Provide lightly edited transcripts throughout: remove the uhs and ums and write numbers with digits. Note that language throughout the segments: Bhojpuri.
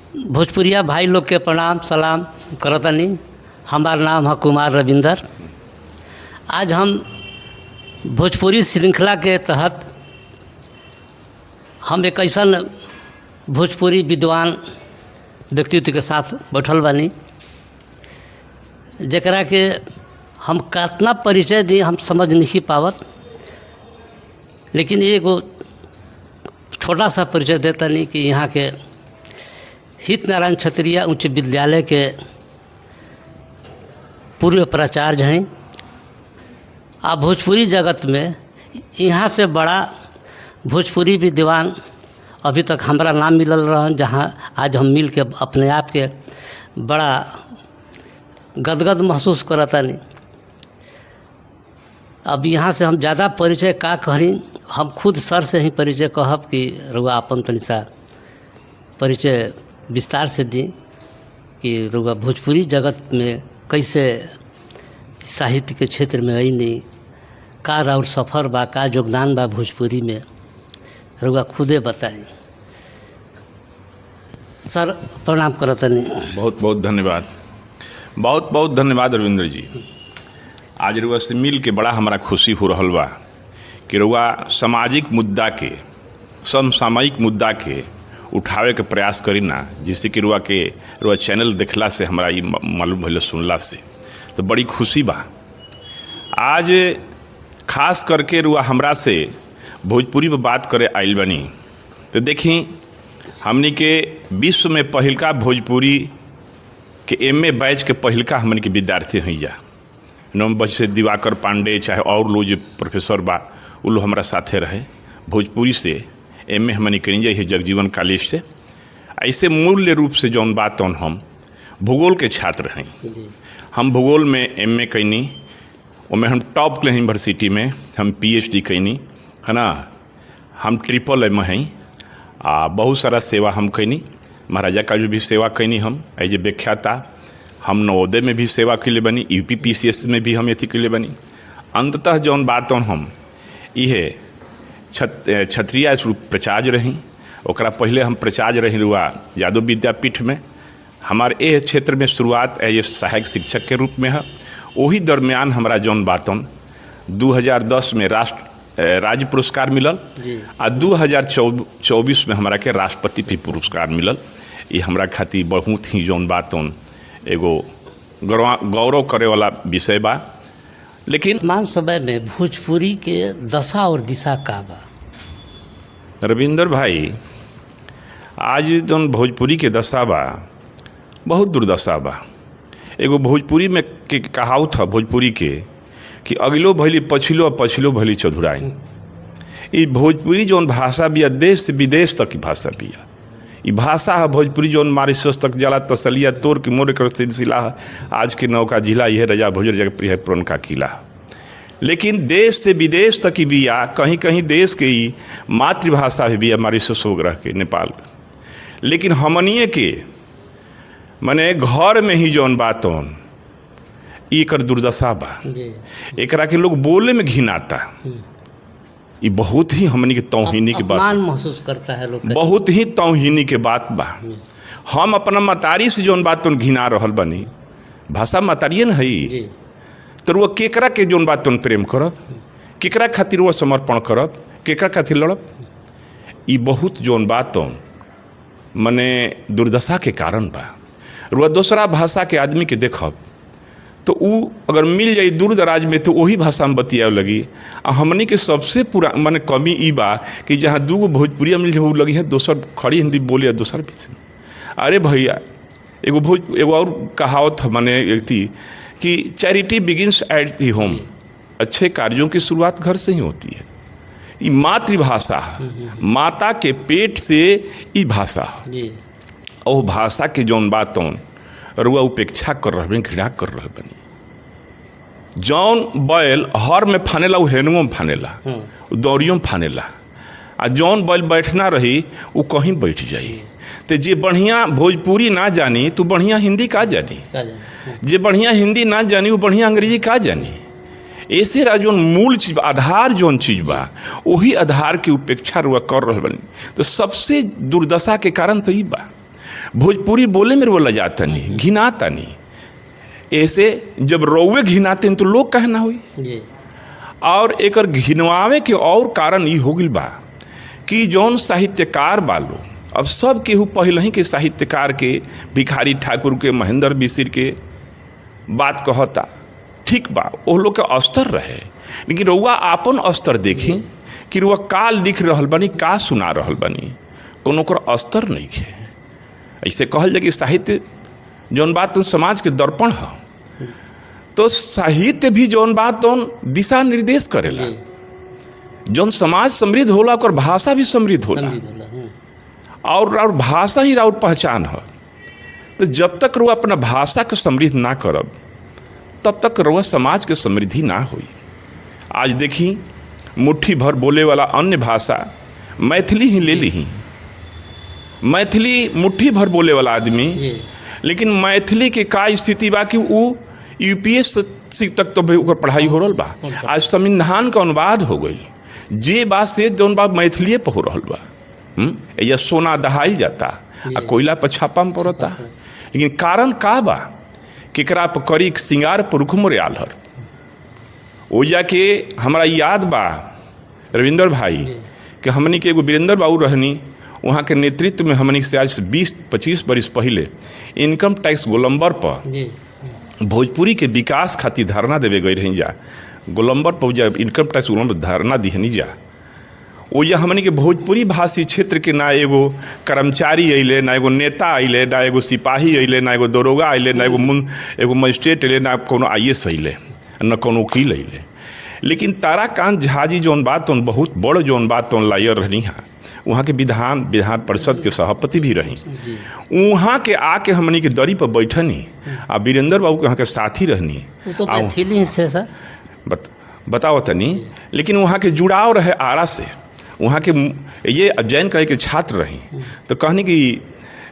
भोजपुरिया भाई लोग के प्रणाम सलाम करतनी। हमार नाम है कुमार रविंदर। आज हम भोजपुरी श्रृंखला के तहत हम एक ऐसा भोजपुरी विद्वान व्यक्तित्व के साथ बैठल बानी जकरा के हम कितना परिचय दी हम समझ नहीं पावत, लेकिन एगो छोटा सा परिचय देता नहीं कि यहाँ के हित नारायण क्षत्रिय उच्च विद्यालय के पूर्व प्राचार्य हैं। आ भोजपुरी जगत में यहाँ से बड़ा भोजपुरी विद्वान अभी तक हमारा नाम मिलल रहन, जहाँ आज हम मिल के अपने आप के बड़ा गदगद महसूस करतानी। अब यहाँ से हम ज़्यादा परिचय का करी, हम खुद सर से ही परिचय कहब कि रुआ अपन तनी सा परिचय विस्तार से दी कि रुआ भोजपुरी जगत में कैसे साहित्य के क्षेत्र में आई नहीं का और सफ़र बा का योगदान बा भोजपुरी में, रुआ खुदे बताई। सर प्रणाम करतनी। बहुत बहुत धन्यवाद, बहुत बहुत धन्यवाद रविंद्र जी। आज रुआ से मिल के बड़ा हमारा खुशी हो रहल बा कि रुआ सामाजिक मुद्दा के समसामयिक मुद्दा के उठावे के प्रयास करी ना, जैसे कि रुआ चैनल देखला से हमारा ये मालूम भइल, सुनला से तो बड़ी खुशी बा। आज खास करके रुआ हमरा से भोजपुरी में बात करे आइल बनी तो देखी हमनी के विश्व में पहिलका भोजपुरी के एमए बैच के पहिलका हमनी के विद्यार्थी हैं। जा नवम्बर से दिवाकर पांडे चाहे और लोग जो प्रोफेसर बा वो लोग हमारा साथे रहे। भोजपुरी से एमए हमनी करी जाइए जगजीवन कॉलेज से। ऐसे मूल्य रूप से जौन बात हम भूगोल के छात्र हैं। हम भूगोल में एमए कैनी, उनमें हम टॉप यूनिवर्सिटी में हम पीएचडी कैनी है ना। हम ट्रिपल एम हैं आ बहुत सारा सेवा हम कैनी। महाराजा का भी सेवा कैनी हम एज ए व्याख्याता। हम नवोदय में भी सेवा के लिए बनी, यूपी पीसीएस में भी हम अथी के लिए बनी। अंततः जौन बात हम इहे क्षत्रिय प्राचार्य रही। ओकरा पहले हम प्राचार्य रही रुआ यादव विद्यापीठ में। हमारे ए क्षेत्र में शुरुआत एज ए सहायक शिक्षक के रूप में है। वही दरमियान हमारा जौन बातन 2010 में राज्य पुरस्कार मिलल आ 2024 में हमारा के राष्ट्रपति पुरस्कार मिलल। ये हमारा खातिर बहुत ही जौन बातन एगो गौरव करे वाला विषय बा। लेकिन वर्तमान समय में भोजपुरी के दशा और दिशा का बा? रविंदर भाई, आज जौन भोजपुरी के दशा बा बहुत दुर्दशा बा। एगो भोजपुरी में के कहावत है भोजपुरी के कि अगलो भैली पछिलो पछिलो भैली चौधुराई। ये भोजपुरी जौन भाषा बिया देश से विदेश तक की भाषा बिया। ये भाषा है भोजपुरी जौन मारिशस तक जाला तसलिया तोड़ के मोर कर सिलसिला है। आज के नौका जिला यह रजा भोजर जगह प्रिय पुरनका किला है। लेकिन देश से विदेश तक की बिया, कहीं कहीं देश के ही मातृभाषा भी बिया मारिशस ग्रह के नेपाल। लेकिन हमनिए के मने घर में ही जौन बात एकर दुर्दशा बा। एकरा के लोग बोले में घिनाता। ये बहुत ही हमनी के तौहीनी की बात महसूस करता है लोग। बहुत ही तौहीनी के बात बा। हम अपना मतारी से जौन बात घिना रहल बनी, भाषा मतारिए न है तो वो केकरा के जौन बात प्रेम करब, केकरा खातिर वो समर्पण करब, केकरा खातिर लड़ब। ये बहुत जौन बात मने दुर्दशा के कारण बा। रुआ दूसरा भाषा के आदमी के देखब तो ऊ अगर मिल जाए दूर दराज में तो वही भाषा में बतियाए लगी। आ हमनी के सबसे पूरा माने कमी ई बा कि जहाँ दूगो भोजपुरिया मिल जाए लगी है दोसर खड़ी हिंदी बोले दोसर पीछे। अरे भैया एगो और कहावत माने थी कि charity begins at the home. अच्छे कार्यों की शुरुआत घर से ही होती है। ये मातृभाषा है, माता के पेट से ई भाषा है। और भाषा के जौन बात रुआ उपेक्षा कर रहे बनी, घृणा कर रहे बनी। जौन बैल हर में फानेला वो हेनुओं में फानेला, दौड़ियों में फानेला। आ जौन बैल बैठना रही वो कहीं बैठ जाई। तो जे बढ़िया भोजपुरी ना जानी तो बढ़िया हिंदी का जानी, जे बढ़िया हिंदी ना जानी वो बढ़िया अंग्रेजी का जानी। ऐसे जौन मूल चीज आधार जौन चीज बा वही आधार की उपेक्षा रुआ कर रहे बनी। तो सबसे दुर्दशा के कारण तो ये बा। भोजपुरी बोले में वो लजाता नहीं, घिनाता नहीं। ऐसे जब रौवे घिनाते हैं तो लोग कहना हुई जी। और एकर घिनवावे के और कारण ये हो गई बा कि जौन साहित्यकार बालो अब सब केहू पहले ही के साहित्यकार के भिखारी ठाकुर के महेंद्र मिश्र के बात कहता, ठीक बा वो लोग के स्तर रहे, लेकिन रउआ आपन स्तर देखी कि रउआ का लिख रहल बनी, का सुना रहल बनी, कोनो ओकर स्तर नहीं है। ऐसे कहल जाए कि साहित्य जौन बात तो समाज के दर्पण है, तो साहित्य भी जौन बात तो दिशा निर्देश करेला। जौन समाज समृद्ध होला ओकर भाषा भी समृद्ध होला, और भाषा ही राउर पहचान है। तो जब तक रुआ अपना भाषा के समृद्ध ना करब तब तक रुआ समाज के समृद्धि ना हुई। आज देखी मुट्ठी भर बोले वाला अन्य भाषा मैथिली ही ले ली, मैथिली मुट्ठी भर बोले वाला आदमी, लेकिन मैथिली के का स्थिति बा कि वो यूपीएससी तक तो ओकर पढ़ाई हो रहा बा। आज संविधान का अनुवाद हो गई, जे बात से जौन बात मैथिली पे हो रहा बा। या सोना दहाई जाता आ कोयला पर छापा में पड़ता, लेकिन कारण का बा केकरा पर करी सिंगार पर रुख मोरे आलहर। ओजा के हमारा याद बा रविंदर भाई कि हमनी के एगो वीरेंद्र बाबू रहनी, वहाँ के नेतृत्व में हमनी से आज से 20-25 बरस पहले इनकम टैक्स गोलंबर पर भोजपुरी के विकास खातिर धरना देवे गई रही जा। गोलंबर पर जब इनकम टैक्स गोलंबर धरना दिहनी जा, ओजा हमनी के भोजपुरी भाषी क्षेत्र के ना एगो कर्मचारी अइले, ना एगो नेता अइले, ना एगो सिपाही अइले, ना एगो दरोगा अइले, ना एगो मजिस्ट्रेट अइले, ना कोनो IAS अइले, ना कोनो वकील अइले। लेकिन ताराकांत झा जी जौन बात तो बहुत बड़ जौन बात तो लायर रहनी है, वहाँ के विधान परिषद के सभापति भी रही। वहाँ के आके हमनी के दरी पर बैठनी आ वीरेंद्र बाबू के वहाँ के साथी रहनी। तो मैथिली से सर बताओ तनी, लेकिन वहाँ के जुड़ाव रहे आरा से। वहाँ के ये अध्ययन करे के छात्र रही, तो कहनी कि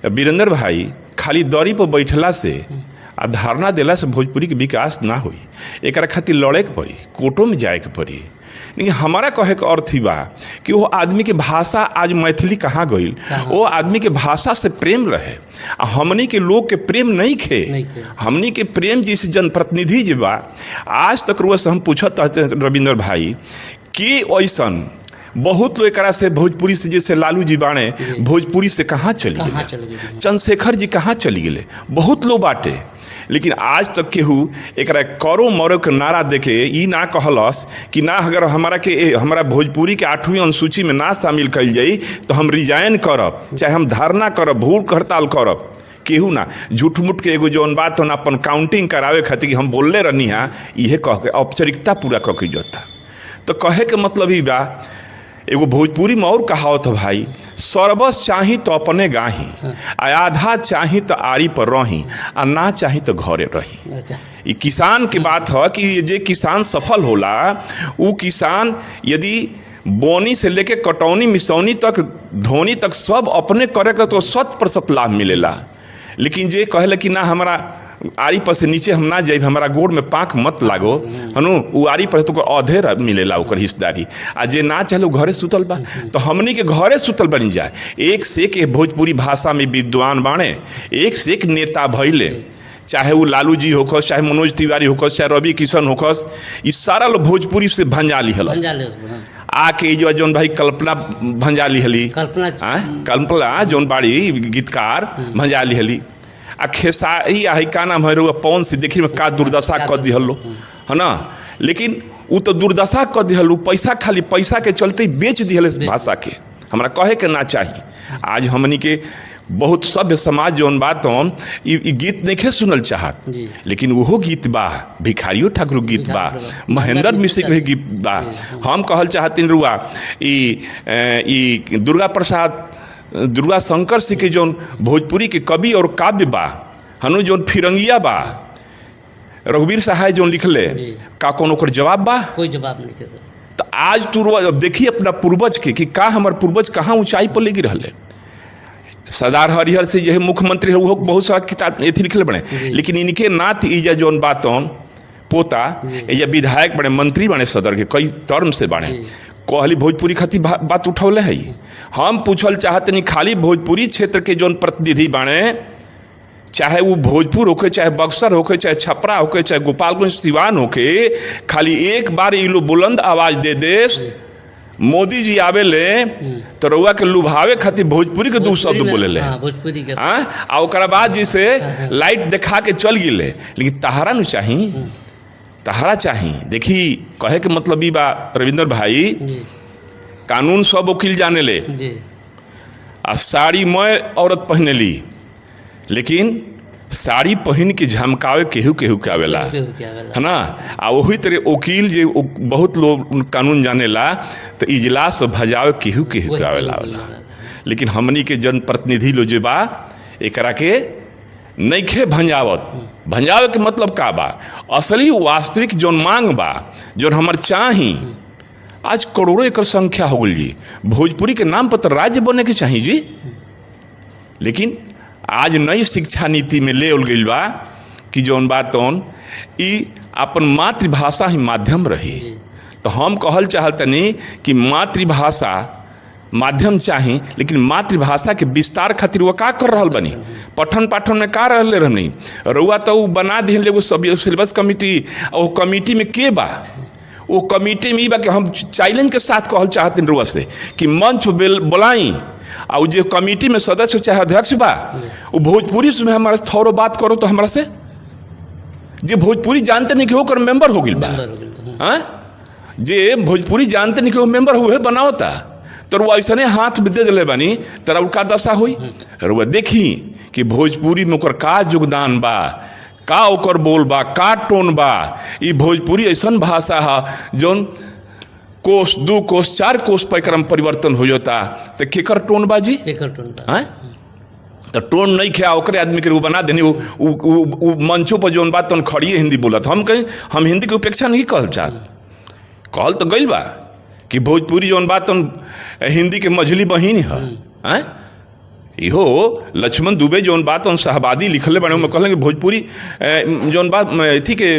वीरेंद्र भाई खाली दरी पर बैठला से आ धारणा देला से भोजपुरी के विकास ना हुई, एक खातिर लड़े के पड़ी, कोर्टों में जाए के पड़ी। लेकिन हमारा कहे के अर्थ ही बा कि वो आदमी के भाषा आज मैथिली कहाँ गई, वो आदमी के भाषा से प्रेम रहे। हमनी के लोग के प्रेम नहीं खे, हमनी के प्रेम जिस जनप्रतिनिधि जी बा आज तक रोज हम पूछत रविंदर भाई कि ऐसन बहुत लोग एकरा से भोजपुरी से जैसे लालू जी बाणे भोजपुरी से कहाँ चली गए, चंद्रशेखर जी कहाँ चली गए, बहुत लोग बाटे। लेकिन आज तक केहू एकरा करो मरो के नारा देके ई ना कहलस कि ना अगर हमारा भोजपुरी के 8वीं अनुसूची में ना शामिल कल जाई तो हम रिजाइन करब, चाहे हम धरना करब, भूख हड़ताल करब। केहू ना झूठ मूठ के एगो जौन बात होना अपन काउंटिंग करावे खातिर कि हम बोलले रहनी है, इहे कह के औपचारिकता पूरा कह के जाता। तो कहे के मतलब ही बा, एगो भोजपुरी में और कहावत है भाई, सरबस चाही तो अपने गाही, आधा चाही तो आरी पर रही, आ ना चाही तो घरे रही। ये किसान की बात है कि जे किसान सफल होला वो किसान यदि बोनी से लेके कटौनी मिसौनी तक ढोनी तक सब अपने करे का तो 100% लाभ मिलेला। लेकिन जे कहले कि ना हमारा आरी पर से नीचे हम ना जाइब, हमारा गोड़ में पाँख मत लागो हनु, वो आरी पर तो अधे मिलेला ओकर हिस्सेदारी। आ जे ना चलो घरे सुतल बा, तो हमनी के घरे सुतल बनी जाए। एक से एक भोजपुरी भाषा में विद्वान बाणे, एक से एक नेता भइले, चाहे वो लालू जी होखस, चाहे मनोज तिवारी होखस, चाहे रवि किशन होखस, ये सारा लोग भोजपुरी से भंजाली हलस। आके जौन भाई कल्पना भंजाली हली, कल्पना जौन बाड़ी गीतकार भंजाली हली, आ खेसारी आई का नाम है रुआ पवन से देखी में का दुर्दशा कर दिहलो है ना। लेकिन वो तो दुर्दशा कर दिहलो, पैसा खाली पैसा के चलते बेच दिहल भाषा के। हमारा कहे के ना चाहिए। आज हमनी के बहुत सभ्य समाज जौन बात हम ई गीत नहीं सुनल चाहत, लेकिन वो गीत बा, भिखारियों ठाकुर गीत बा, महेंद्र मिश्र के गीत बा। हम कहल चाहती रुआ ई दुर्गा शंकर सिंह के जौन भोजपुरी के कवि और काव्य बा हनु, जौन फिरंगिया बा, रघुवीर सहाय जौन लिखले, का कौन ओकर जवाब बा? कोई जवाब नहीं है। तो आज तू देखिए अपना पूर्वज के कि का हमार पूर्वज कहाँ ऊंचाई पर लेगी रहले। सरदार हरिहर से यही मुख्यमंत्री है, वो बहुत सारा किताब एथी लिखले बने, लेकिन इनके नाथ इजा जौन बात पोता या विधायक बने, मंत्री बने, सदर के कई टर्म से बने, कहली भोजपुरी खातिर बात उठौले है। हम पूछल चाहतनी खाली भोजपुरी क्षेत्र के जौन प्रतिनिधि बाणे, चाहे वो भोजपुर होके, चाहे बक्सर होके, चाहे छपरा होके, चाहे गोपालगंज सिवान होके, खाली एक बार ये लोग बुलंद आवाज दे देस मोदी जी आवेले तो रउआ के लुभावे खातिर भोजपुरी के दू शब्द बोले ले, भोजपुरी के आ ओकरा बाद जैसे लाइट दिखा के चल गिले। लेकिन तहरा न चाही, तहरा चाही। देखी कहे के मतलब ई बा रविंद्र भाई, कानून सब वकील जाने ले, आ साड़ी मैं औरत पहने ली, लेकिन साड़ी पहन के झमकावे केहू केहू के आवेला, है ना। आ वही तरह वकील जे बहुत लोग कानून जानेला तो इजलास भजावे केहू केहू के आवेला। लेकिन हमनी के जनप्रतिनिधि लो जे बा एकरा के नइखे भंजावत। भंजावे के मतलब का बा, असली वास्तविक जौन मांग बा, जौन हमर चाही, आज करोड़ों एकड़ संख्या हो गई जी। भोजपुरी के नाम पर तो राज्य बने के चाहिए जी। लेकिन आज नई शिक्षा नीति में ले गई बा कि जौन बात तौन ई अपन मातृभाषा ही माध्यम रही। तो हम कहल चाहतनी कि मातृभाषा माध्यम चाही, लेकिन मातृभाषा के विस्तार खातिर वो का कर रहल बनी, पठन पाठन में का रहले रहनी। रउआ तो बना दिहले वो सब सिलेबस कमिटी, और कमिटी में के बा, वो कमिटी में ई बा कि हम चैलेंज के साथ कहल चाहते रउआ से कि मंच बुलाई, और जो कमिटी में सदस्य चाहे अध्यक्ष बा वो भोजपुरी से हमारे थोड़ो बात करो तो हमारा से जो भोजपुरी जानते नहीं कि वो कर मेंबर हो गई बा, जे भोजपुरी जानते नहीं कि वो मेंबर हुए बनावता, तो वो ऐसा हाथ में दे दिले बानी तरा का दशा हुई। रुआ देखी कि भोजपुरी में ओकर का योगदान बा, का ओकर बोल बा, का टोन बा। ई भोजपुरी ऐसा भाषा है जौन कोष 2 कोष 4 कोष पर क्रम परिवर्तन हो जाता, तो केकर टोन बाजी, तो टोन नहीं खे ओकरे आदमी के बना देनी। वो मंचों पर जौन बात तौन खड़ी हिंदी बोलत, हम कहीं हम हिंदी की उपेक्षा नहीं कहल चाहत। कहल तो गई बा कि भोजपुरी जौन बात तौन हिंदी के मझली बहिन है। इहो लक्ष्मण दुबे जौन बात शाहबादी लिखले बने में कहलें कि भोजपुरी जौन बात थी के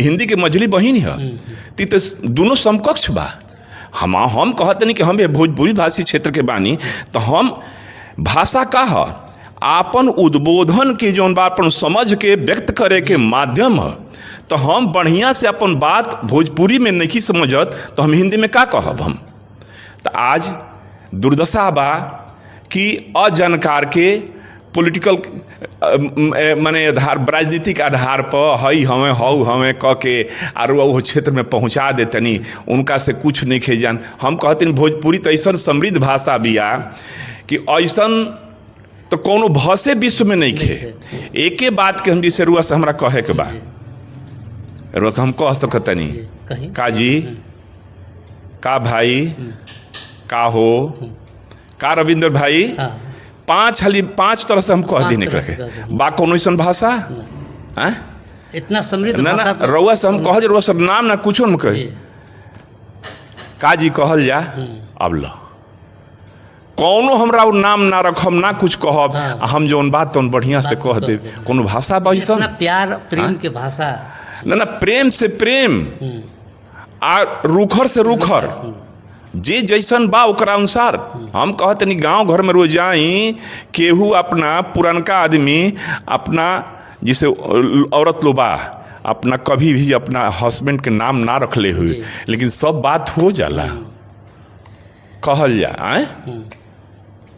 हिंदी के मझली बहिन है। तो दोनों समकक्ष बा। हम कहते नहीं कि हम भोजपुरी भाषी क्षेत्र के बानी, तो हम भाषा का है आपन उद्बोधन के जौन बात अपन समझ के व्यक्त करे के माध्यम है। तो हम बढ़िया से अपन बात भोजपुरी में नहीं समझत तो हम हिंदी में का कहब हम। तो आज दुर्दशा बा कि अजानकार के पॉलिटिकल माने आधार राजनीतिक आधार पर हई हमें हऊ हमें कह के और वो क्षेत्र में पहुँचा देतनी, उनका से कुछ नहीं खे जान। हम कहते भोजपुरी तो ऐसा समृद्ध भाषा बिया कि ऐसा तो कोनो भाषे विश्व में नहीं खे। एके बात के हम जैसे रुआ से हमरा कहे के बा, रुआ हम कह सकतनी का जी, का भाई, का हो, का रविंद्र भाई, 5 तरह से हम कह दी नहीं रखे बा कोनो ऐसा भाषा इतना समृद्ध ना ना रउआ से हम कह रउआ सब नाम ना कुछो न कहे का जी कहल जा। अब लो कौनो हमरा नाम ना रखम ना कुछ कहब, हम जौन बात तौन बढ़िया से कह दे। कोनो भाषा बैसा प्यार प्रेम के भाषा ना ना, प्रेम से प्रेम आ रूखर से रूखर जे जैसन बा ओकरा अनुसार। हम कहते नहीं गांव घर में रोज जाई केहू अपना पुरनका आदमी अपना जिसे औरत लो बा अपना कभी भी अपना हस्बैंड के नाम ना रखले हुए, लेकिन सब बात हो जाला कहल जा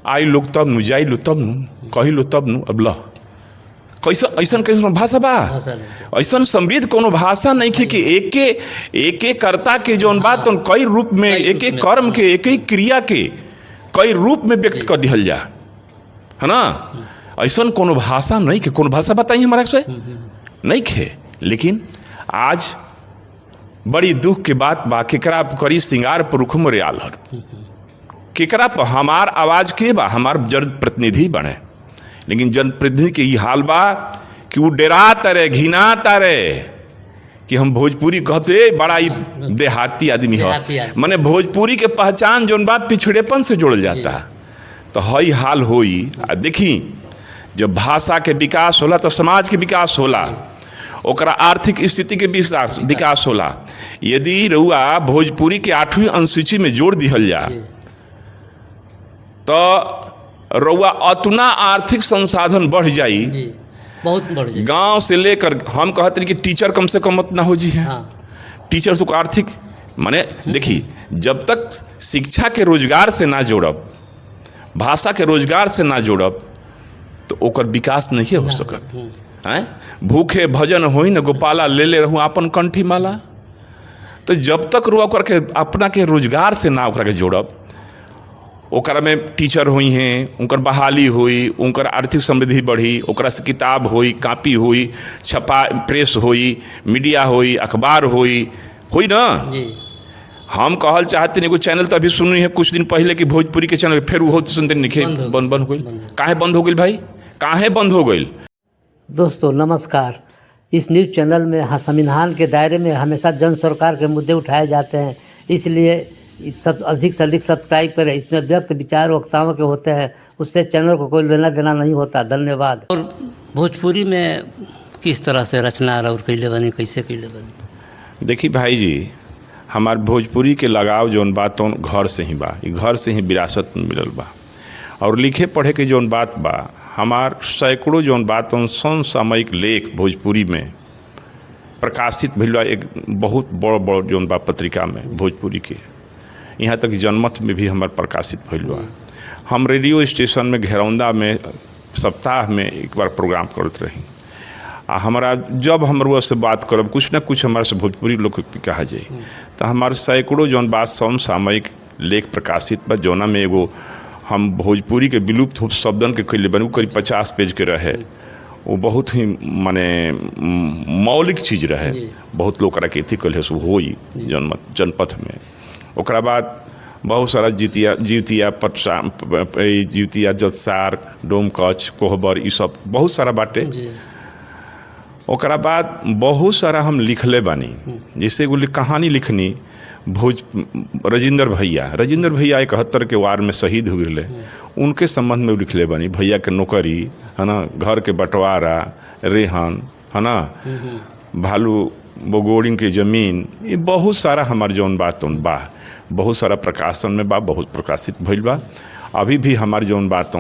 आई लोग तब नु जाई लो तब नु कही लो तब नु। अब लो कैसा ऐसा कैसा भाषा बा, ऐसा समृद्ध कोनो भाषा नहीं खे कि एक कर्ता के जौन बात तो कई रूप में एक कर्म के एक क्रिया के कई रूप में व्यक्त कर दिहल जा, है ना। ऐसा कोनो भाषा नहीं खे। कोनो भाषा बताइए हमारा से नहीं खे। लेकिन आज बड़ी दुख के बात बा केकरा करी सिंगार पर रुख मोरे आलर, केकरा पर हमार आवाज के बा, हमार जनप्रतिनिधि बने। लेकिन जनप्रतिनिधि के ये हाल बा कि वो डराता रहे, घिनाता रहे कि हम भोजपुरी कहते बड़ा ही देहाती आदमी है। माने भोजपुरी के पहचान जौन बा पिछड़ेपन से जोड़ल जाता। तो हई हाल होई। देखी जब भाषा के विकास होला तो समाज के विकास होला, ओकरा आर्थिक स्थिति के विकास होला। यदि रउआ भोजपुरी के 8वीं अनुसूची में जोड़ दिहल जा तो रउआ अतना आर्थिक संसाधन बढ़ जाई, जी बहुत बढ़ जाए। गांव से लेकर हम कहते हैं कि टीचर कम से कम ना हो जी है। हाँ टीचर तो आर्थिक माने देखिए, जब तक शिक्षा के रोजगार से ना जोड़ब, भाषा के रोजगार से ना जोड़ब, तो ओकर विकास नहीं हो सकत हैं। भूखे भजन होई न गोपाला, ले ले रहूँ अपन कंठी माला। तो जब तक रुआ करके अपना के रोजगार से ना ओकरा के जोड़ब, ओकरा में टीचर हुई हैं, उनकर बहाली हुई, उनकर आर्थिक समृद्धि बढ़ी, ओकरा से किताब हुई, कापी हुई, छपा प्रेस हुई, मीडिया हुई, अखबार हुई ना। जी हम कहल चाहते नहीं, एगो चैनल तो अभी सुनी है कुछ दिन पहले कि भोजपुरी के चैनल फिर वो सुनते निखे बंद हो गई। काहे बंद हो गई भाई, काहे बंद हो गई? दोस्तों नमस्कार। इस न्यूज़ चैनल में संविधान के दायरे में हमेशा जन सरकार के मुद्दे उठाए जाते हैं, इसलिए सब अधिक से अधिक सब्सक्राइब करें। इसमें व्यक्त विचार वक्ताओं के होते हैं, उससे चैनल को कोई लेना देना नहीं होता। धन्यवाद। और भोजपुरी में किस तरह से रचना और कैले बनी, कैसे कैले बनी? देखिए भाई जी, हमार भोजपुरी के लगाव जौन बात तो घर से ही बा, घर से ही विरासत में मिलल बा। और लिखे पढ़े के जौन बात बा, हमार सैकड़ों जौन बात समसामयिक लेख भोजपुरी में प्रकाशित भइल बा। एक बहुत बड़ जौन बा पत्रिका में भोजपुरी के, यहाँ तक जनमत में भी हमार प्रकाशित भइल बा। हम रेडियो स्टेशन में घेरौंदा में सप्ताह में एक बार प्रोग्राम करते रही। आ हमारा जब हमरो से बात करब कुछ ना कुछ हमारे से भोजपुरी लोग कहा जाए, तो हमारे सैकड़ों जौन बात समसामयिक लेख प्रकाशित बा, जौना में एगो हम भोजपुरी के विलुप्त हो शब्दन के कैले बनी, करीब 50 पेज के रहे। वो बहुत ही माने मौलिक चीज़ रहे। बहुत लोग करा के अथी कल होई जनपथ में। ओकरा बाद बहुत सारा जीवतिया पटसा, जीवतिया जतसार, डोमकच, कोहबर, ये सब बहुत सारा बाटे। ओकरा बाद बहुत सारा हम लिखले बानी, जैसे एगो कहानी लिखनी राजेंद्र भैया 71 के वार में शहीद हो गए, उनके संबंध में लिखले बानी। भैया के नौकरी है ना, घर के बंटवारा, रेहन है ना, भालू बगोड़िन के ज़मीन, ये बहुत सारा हमार जौन बात बा, बहुत सारा प्रकाशन में बा, बहुत प्रकाशित भइल बा। अभी भी हमार जौन बात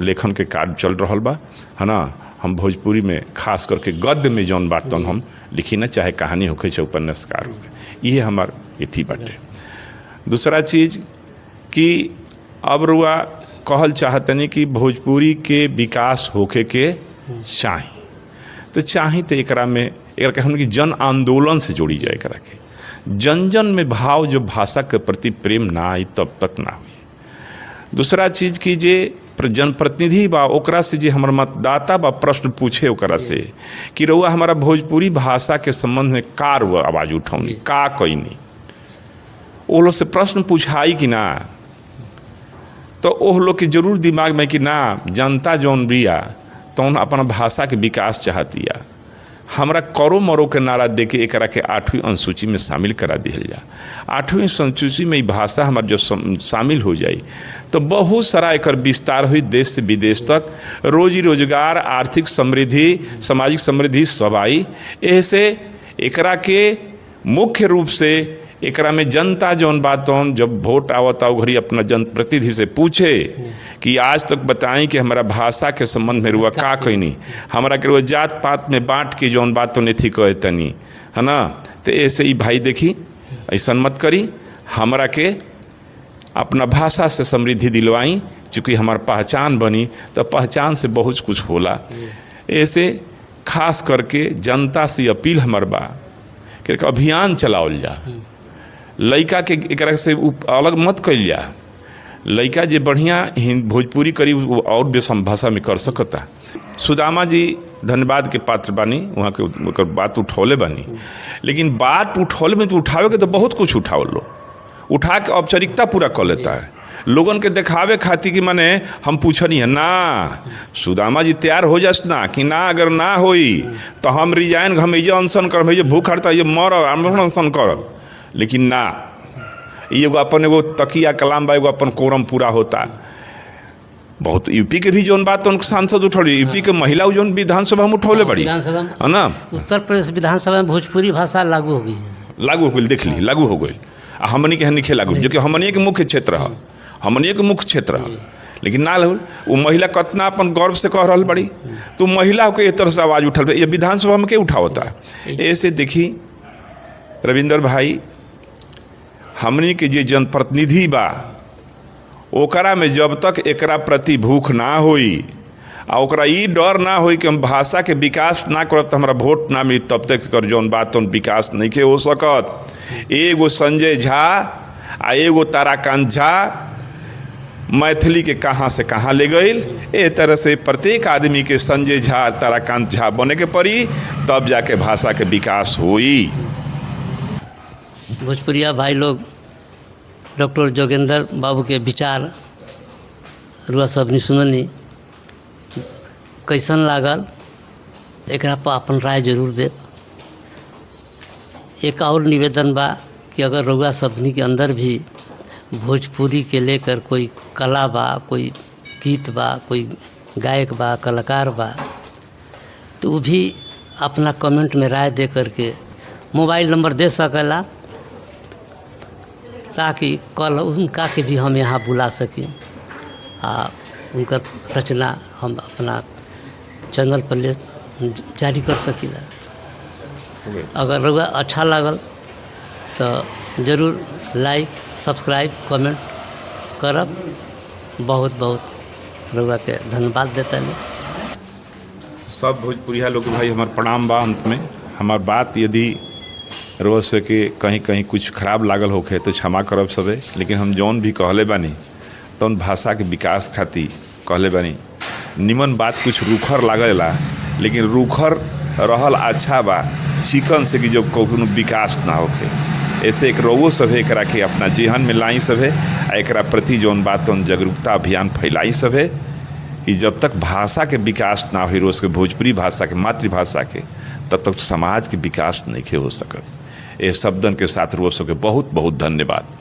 लेखन के कार्य चल रहा बा है ना। हम भोजपुरी में खास करके गद्य में जौन बात हम लिखी ना, चाहे कहानी होके चाहे उपन्यासकार होके, ये हमार इथी बाटे। दूसरा चीज़ कि अब रुआ कहल चाहतनी कि भोजपुरी के विकास होके के चाही, तो चाही तो एकरा में एक हम जन आंदोलन से जोड़ी जाए, एकरा के जन जन में भाव जो भाषा के प्रति प्रेम ना आई तब तक ना हुई। दूसरा चीज़ कि जे जनप्रतिनिधि बा, ओकरा से जे हमार मतदाता बा प्रश्न पूछे ओकरा से कि रउआ हमारा भोजपुरी भाषा के संबंध में का रुआ आवाज़ उठौनी, का कईनी, वो लोग से प्रश्न पूछाई कि ना, तो ओह लोग के जरूर दिमाग में कि ना जनता जौन बिया तो अपना भाषा के विकास चाहतिया। हमरा करो मरो के नारा दे के एकरा के 8वीं अनुसूची में शामिल करा दिया जा। 8वीं अनुसूची में भाषा हमार जो शामिल हो जाए तो बहुत सारा एकर विस्तार हुई, देश से विदेश तक रोजी रोजगार, आर्थिक समृद्धि, सामाजिक समृद्धि सब आई। ऐसे एकरा के मुख्य रूप से एकरा में जनता जौन बात जब वोट आवता घड़ी अपना जनप्रतिनिधि से पूछे कि आज तक बताएं कि हमारा भाषा के संबंध में रुआ का कहनी, हमारा के रुआ जात पात में बांट के जौन बात तो नहीं कहे तनी है ना। तो ऐसे ही भाई देखी ऐसा मत करी, हमरा के अपना भाषा से समृद्धि दिलवाई, चूँकि हमार पहचान बनी तो पहचान से बहुत कुछ होला। ऐसे खास करके जनता से अपील हमार बा कि अभियान चलावल जा, लड़का के एक से अलग मत कल जा। लड़का जे बढ़िया भोजपुरी करी और बेसम भाषा में कर सकता। सुदामा जी धन्यवाद के पात्र बानी, वहाँ के बात उठौले बानी, लेकिन बात उठौले में तो उठावे के तो बहुत कुछ उठाओ लो, उठा के औपचारिकता पूरा कर लेता है लोगन के दिखावे खातिर कि माने हम पूछनी है ना। सुदामा जी तैयार हो जास ना कि ना, अगर ना होई तो हम रिजाइन, हम ये अनशन करब, ये भूख हड़ता, ये मरब, अनशन करब, लेकिन ना, एगो अपन एगो तकिया कलाम बा, एगो अपन कोरम पूरा होता। बहुत यूपी के भी जौन बात सांसद उठौली, यूपी के महिला जौन विधानसभा में उठौले बड़ी है ना। उत्तर प्रदेश विधानसभा में भोजपुरी भाषा लागू हो गई, देख ली लागू हो गई। हमनी के नहीं लागू, जो कि हमनी के मुख्य क्षेत्र है, हमनी के मुख्य क्षेत्र है। लेकिन ना हो वो महिला कितना अपन गर्व से कह रहा बड़ी, तो महिला के एक तरह से आवाज़ उठल, ये विधानसभा में के उठावता। ऐसे देखी रविंदर भाई, हमनी के जे जनप्रतिनिधि बा ओकरा में जब तक एकरा प्रति भूख ना होई आ ओकरा ई डर ना होई कि हम भाषा के विकास ना करब तो हमारा वोट ना मिली, तब तक एकर जौन बात तौन विकास नहीं के हो सकत। एगो संजय झा आ एगो ताराकांत झा मैथिली के कहाँ से कहाँ ले गई। ए तरह से प्रत्येक आदमी के संजय झा ताराकांत झा बने के पड़ी, तब जाके भाषा के विकास होई। भोजपुरिया भाई लोग डॉक्टर जोगेंद्र बाबू के विचार रुआ सबनी सुननी, कैसन लागल एकरा पर अपन राय जरूर दे। एक और निवेदन बा कि अगर रउआ सबनी के अंदर भी भोजपुरी के लेकर कोई कला बा, कोई गीत बा, कोई गायक बा, कलाकार बा, तो वो भी अपना कमेंट में राय दे करके मोबाइल नंबर दे सकेला, ताकि कल उनका के भी हम यहाँ बुला सकें आ उनका रचना हम अपना चैनल पर ले जारी कर सकीला। अगर रउआ अच्छा लागल तो ज़रूर लाइक सब्सक्राइब कमेंट करब। बहुत बहुत रउआ के धन्यवाद देता है। सब भोजपुरिया लोग भाई हमार प्रणाम बा। अंत में हमार बात यदि रोज से कि कहीं कहीं कुछ खराब लागल होखे तो क्षमा करब सबे, लेकिन हम जौन भी कहले बानी तौन भाषा के विकास खातिर कहले बानी। निमन बात कुछ रूखर लागेला, लेकिन रूखर रहल अच्छा बा चिकन से कि जो कोनो विकास ना होखे। ऐसे एक रउओ सभे एकरा के अपना जेहन में लाई सभे आ एकरा प्रति जौन बात तौन जागरूकता अभियान फैलाई सभे कि जब तक भाषा के विकास ना हो, रोज के भोजपुरी भाषा के मातृभाषा के, तब तक समाज के विकास नहीं हो सकत। ये शब्दन के साथ रोज के बहुत बहुत धन्यवाद।